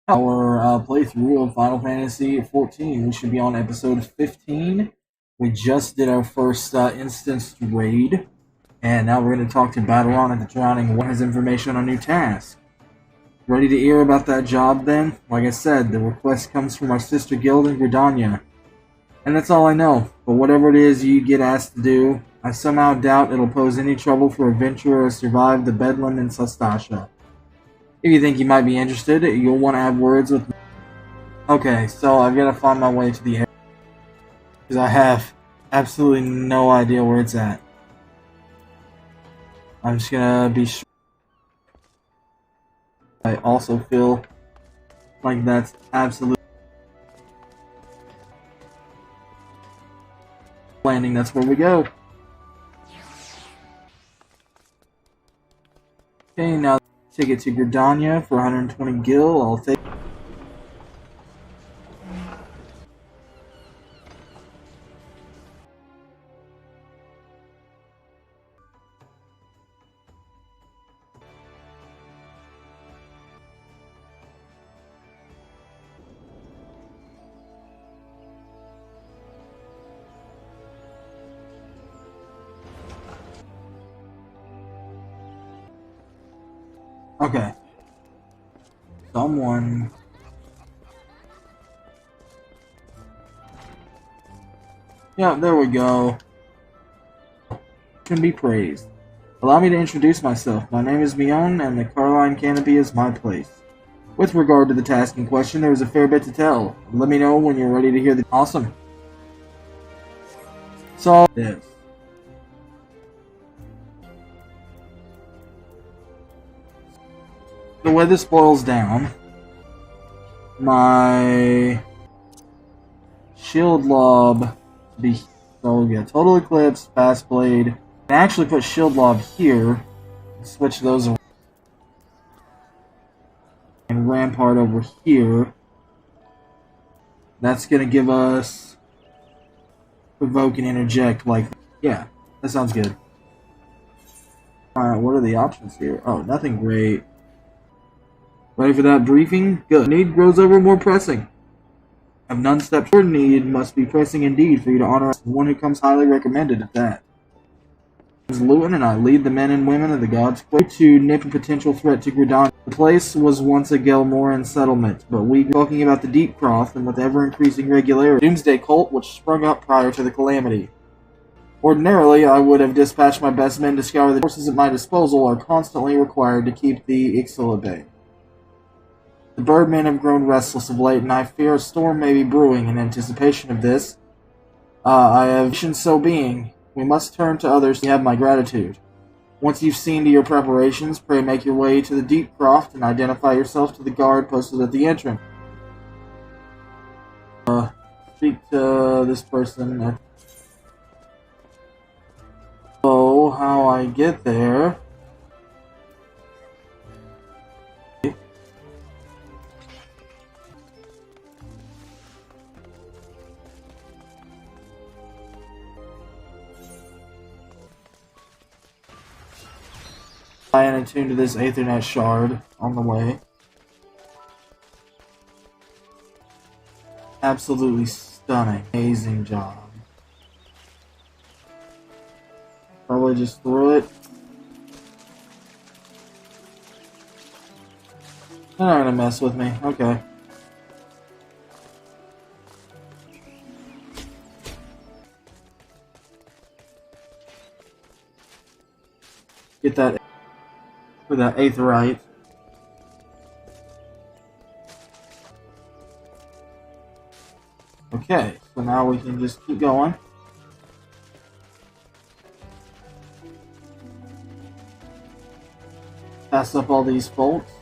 Our playthrough of Final Fantasy XIV. We should be on episode 15. We just did our first instanced raid, and now we're going to talk to Battleon at the Drowning What has information on new task. Ready to hear about that job then? Like I said, the request comes from our sister guild in Gridania. And that's all I know, but whatever it is you get asked to do, I somehow doubt it'll pose any trouble for a venturer to survive the Bedlam in Sastasha. If you think you might be interested, you'll want to have words with me. Okay, so I've got to find my way to the area, because I have absolutely no idea where it's at. I'm just gonna be sure. I also feel like that's absolute landing. That's where we go. Okay, now ticket to Gridania for 120 gil. I'll take. Okay. Someone. Yeah, there we go. Can be praised. Allow me to introduce myself. My name is Mion, and the Carline Canopy is my place. With regard to the task in question, there is a fair bit to tell. Let me know when you're ready to hear the. Awesome. So this. The way this boils down, my shield lob be so yeah, total eclipse, fast blade. I actually put shield lob here, switch those around, and rampart over here. That's gonna give us provoke and interject. Like, yeah, that sounds good. All right, what are the options here? Oh, nothing great. Ready for that briefing? Good. Need grows ever more pressing. Have none stepped toward need must be pressing indeed for you to honor one who comes highly recommended at that. Lewin and I lead the men and women of the gods' quake to nip a potential threat to Gridania. The place was once a Gelmoran settlement, but we are talking about the Deep Croft and with ever-increasing regularity. Doomsday cult which sprung up prior to the calamity. Ordinarily, I would have dispatched my best men to scour the forces at my disposal are constantly required to keep the Ixil at bay. The birdmen have grown restless of late, and I fear a storm may be brewing in anticipation of this. I have so being. We must turn to others to have my gratitude. Once you've seen to your preparations, pray make your way to the Deep Croft and identify yourself to the guard posted at the entrance. Speak to this person. So, how I get there... and attuned to this Aethernet shard on the way. Absolutely stunning. Amazing job. Probably just threw it. They're not gonna mess with me. Okay. Get that with that aetherite. Okay, so now we can just keep going. Pass up all these bolts.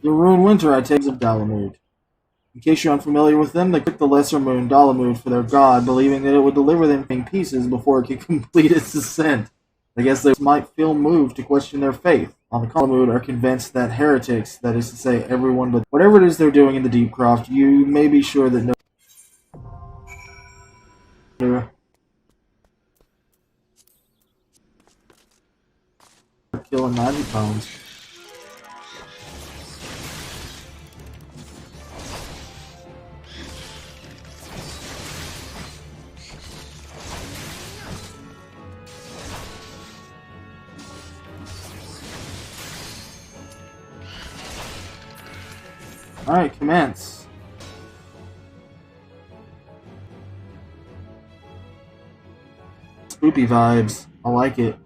The ruined winter I take of Dalamud. In case you're unfamiliar with them, they took the lesser moon, Dalamud, for their god, believing that it would deliver them in pieces before it could complete its descent. I guess they might feel moved to question their faith. On the Dalamud are convinced that heretics, that is to say, everyone but whatever it is they're doing in the Deep Croft, you may be sure that no killing magic bones. Alright, commence. Spoopy vibes. I like it.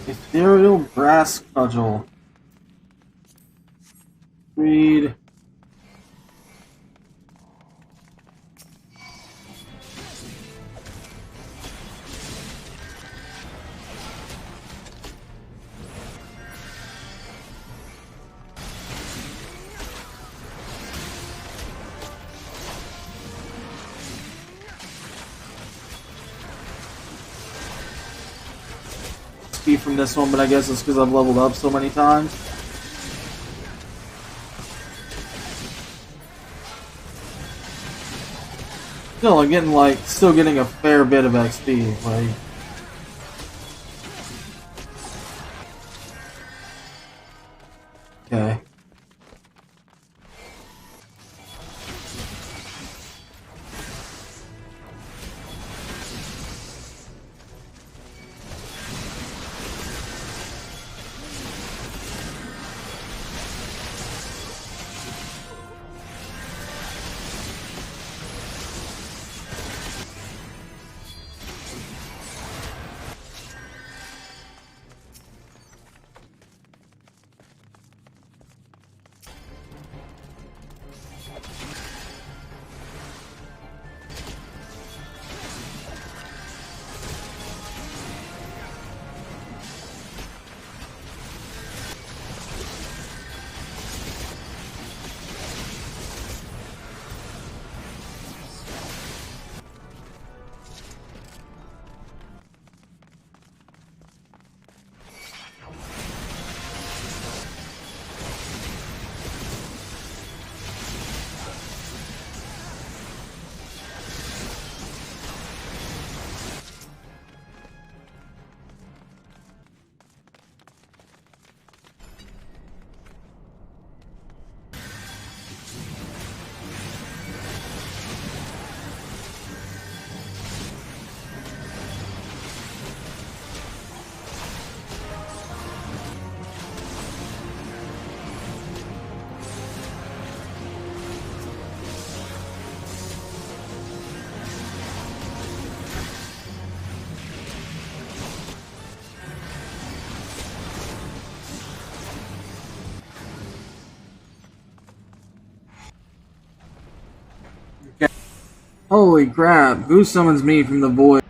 Ethereal Brass Cudgel. Read. XP from this one, but I guess it's because I've leveled up so many times. Still, I'm getting still getting a fair bit of XP, like. Okay. Holy crap, who summons me from the void?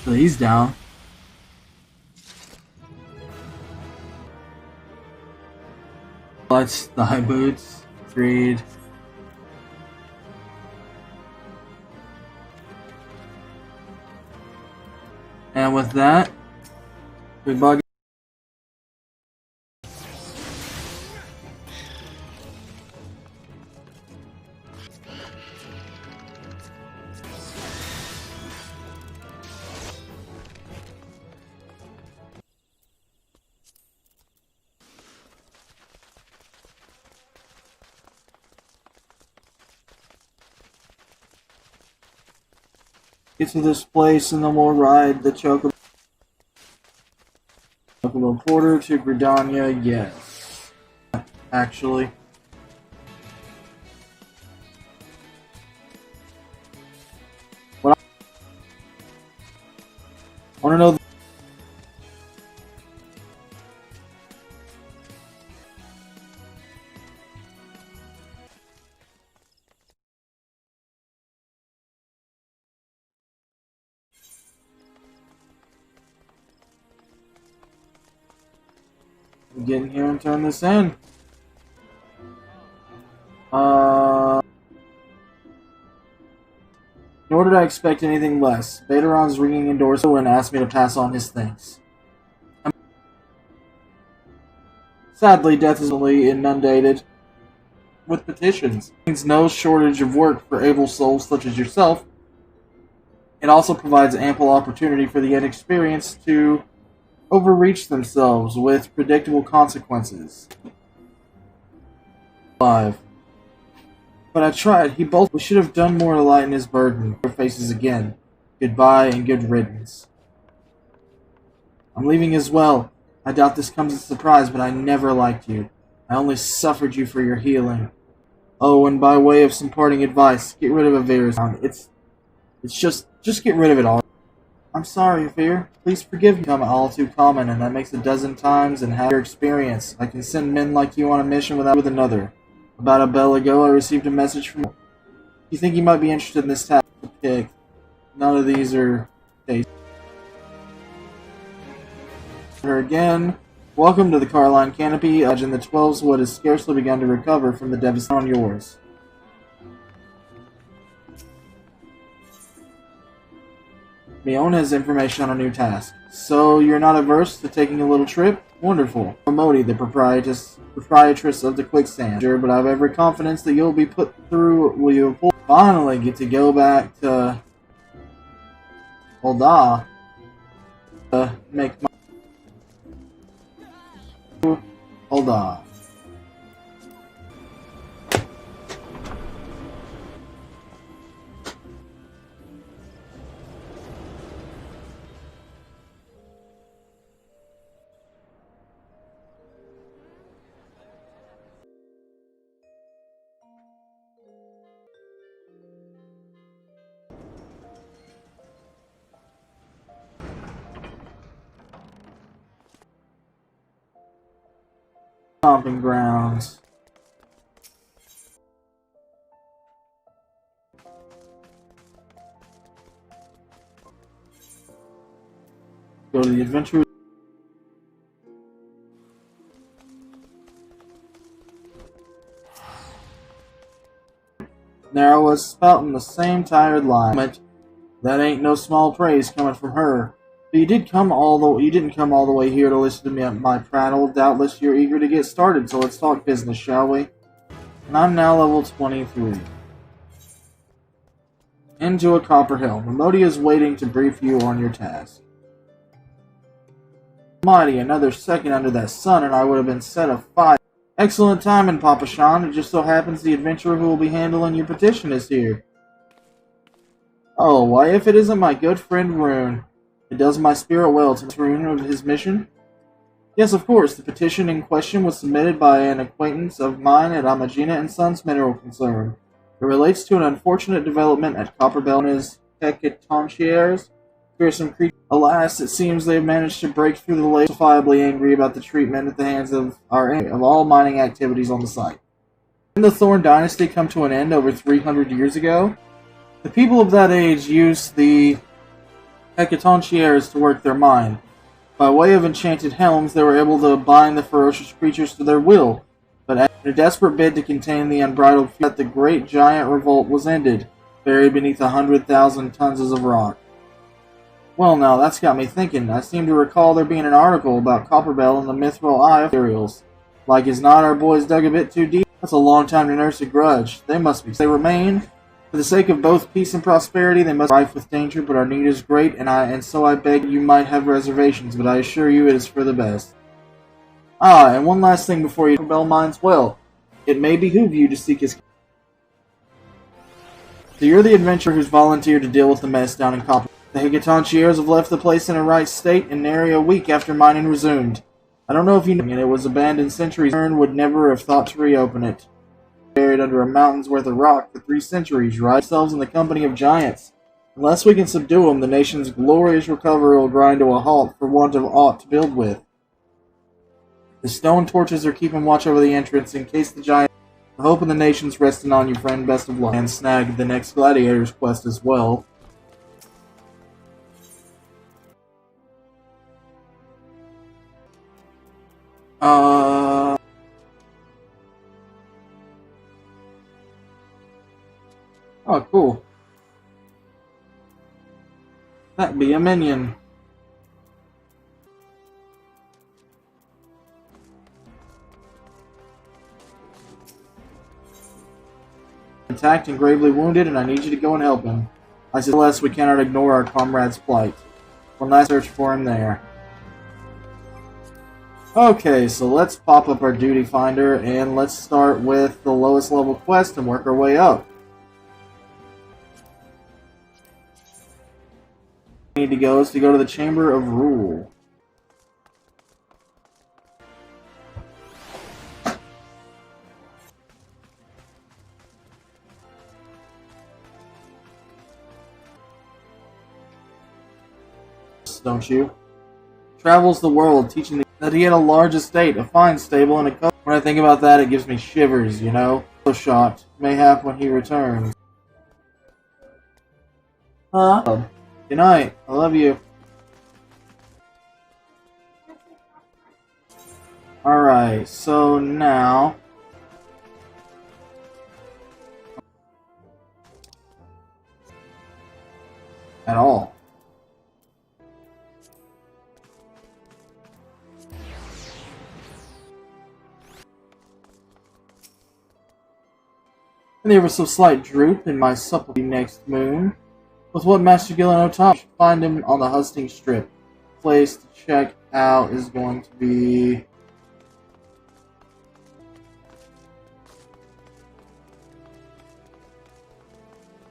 So he's down. Let's the high boots. Trade. And with that, we bug. Get to this place and then we'll ride the Chocobo Porter to Gridania, yes. Actually. What I want to know. Get in here and turn this in. Nor did I expect anything less. Baderon's ringing indoors and asked me to pass on his thanks. Sadly, death is only inundated with petitions. It means no shortage of work for able souls such as yourself. It also provides ample opportunity for the inexperienced to overreach themselves with predictable consequences. 5. But I tried. We should have done more to lighten his burden. Their faces again. Goodbye and good riddance. I'm leaving as well. I doubt this comes as a surprise, but I never liked you. I only suffered you for your healing. Oh, and by way of some parting advice, get rid of Avir's sound. It's just get rid of it all. I'm sorry, Avir. Please forgive me. Become all too common, and that makes a dozen times and have your experience. I can send men like you on a mission with another. About a bell ago, I received a message from you. You think you might be interested in this task to pick? None of these are tasty. Her again. Welcome to the Carline Canopy. Imagine the 12's wood has scarcely begun to recover from the devastation on yours. Mion has information on a new task. So you're not averse to taking a little trip? Wonderful. Modi, the proprietress of the quicksand. Sure, but I have every confidence that you'll be put through. Will you finally get to go back to Holda to make my Holda. Stomping grounds. Go to the adventure. There I was spouting the same tired line. That ain't no small praise coming from her. But you didn't come all the way here to listen to me at my prattle. Doubtless you're eager to get started, so let's talk business, shall we? And I'm now level 23. Into a copper helm. Modi is waiting to brief you on your task. Mighty, another second under that sun and I would have been set afire. Excellent timing, Papa Shan. It just so happens the adventurer who will be handling your petition is here. Oh, why if it isn't my good friend Rune? It does my spirit well to Rune of his mission. Yes, of course. The petition in question was submitted by an acquaintance of mine at Amagina and Sons Mineral Concern. It relates to an unfortunate development at Copperbell's Hecatonchieres. Fearsome creatures. Alas, it seems they have managed to break through the lake, justifiably angry about the treatment at the hands of our enemy of all mining activities on the site. Didn't the Thorn Dynasty come to an end over 300 years ago? The people of that age used the Hecatonchieres to work their mine. By way of enchanted helms, they were able to bind the ferocious creatures to their will, but in a desperate bid to contain the unbridled fury, the great giant revolt was ended, buried beneath 100,000 tons of rock. Well now, that's got me thinking. I seem to recall there being an article about Copperbell and the mithril eye of materials. Like as not, our boys dug a bit too deep. That's a long time to nurse a grudge. They must be. They remain. For the sake of both peace and prosperity, they must be rife with danger, but our need is great, and so I beg you might have reservations, but I assure you it is for the best. Ah, and one last thing before you Copperbell mines well. It may behoove you to seek his... So you're the adventurer who's volunteered to deal with the mess down in Copperbell. The Hecatonchieres have left the place in a right state and nary a week after mining resumed. I don't know if you know, and it was abandoned centuries ago, would never have thought to reopen it. Buried under a mountain's worth of rock for 3 centuries, right? Ourselves in the company of giants. Unless we can subdue them, the nation's glorious recovery will grind to a halt for want of aught to build with. The stone torches are keeping watch over the entrance in case the giants... The hope of the nation's resting on you, friend. Best of luck. And snag the next gladiator's quest as well. Oh, cool. That'd be a minion. Attacked and gravely wounded, and I need you to go and help him. I said, "Nevertheless, we cannot ignore our comrade's plight. We'll not search for him there." Okay, so let's pop up our duty finder and let's start with the lowest level quest and work our way up. We need to go is to go to the Chamber of Rule. Don't you? Travels the world, teaching that he had a large estate, a fine stable, and a coat. When I think about that, it gives me shivers, you know? So shocked. Mayhap when he returns. Huh? Good night. I love you. Alright, so now... At all. And there was some slight droop in my supple next moon. With what Master Gillen taught, you should find him on the husting strip. The place to check out is going to be...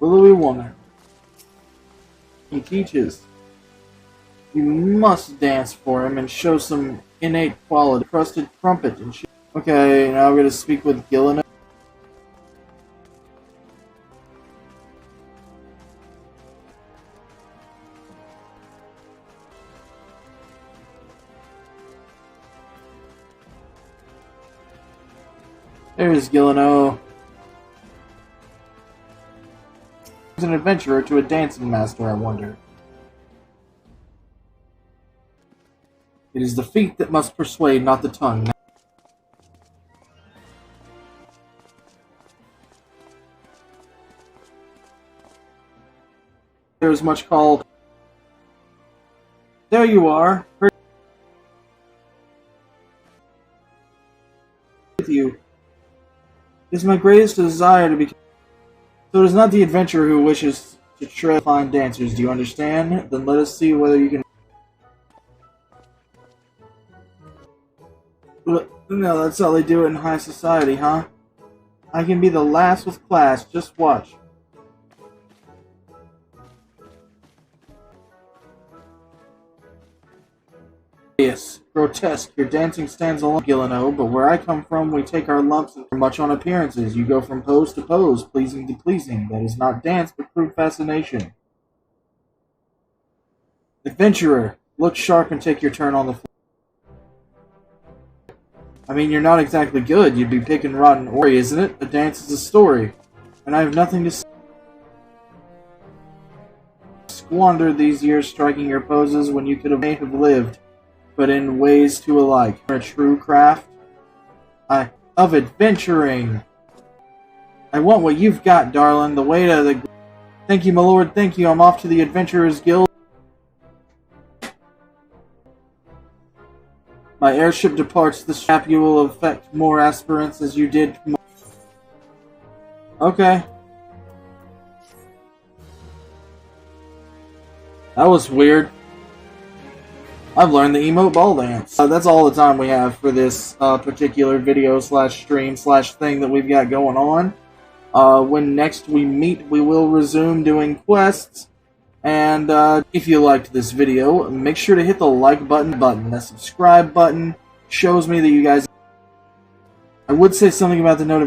Willowy Woman. He teaches. You must dance for him and show some innate quality. Crusted trumpet and shit. Okay, now we're going to speak with Gillen. There's Gillen. He's an adventurer to a dancing master, I wonder. It is the feet that must persuade, not the tongue. There is much called... There you are. With you. It is my greatest desire to be... So it is not the adventurer who wishes to tread fine dancers, do you understand? Then let us see whether you can... No, that's how they do it in high society, huh? I can be the last with class, just watch. Yes, grotesque. Your dancing stands alone, Gillen, but where I come from, we take our lumps and much on appearances. You go from pose to pose, pleasing to pleasing. That is not dance, but crude fascination. Adventurer, look sharp and take your turn on the floor. I mean, you're not exactly good. You'd be picking rotten ori, isn't it? A dance is a story. And I have nothing to squander these years striking your poses when you could have lived. But in ways too alike. A true craft of adventuring. I want what you've got, darling. The way to the... Thank you, my lord, thank you. I'm off to the Adventurers Guild. My airship departs the ship. You will affect more aspirants as you did... Okay. That was weird. I've learned the emote ball dance. That's all the time we have for this particular video slash stream slash thing that we've got going on. When next we meet, we will resume doing quests. And if you liked this video, make sure to hit the like button. The subscribe button shows me that you guys... I would say something about the notification.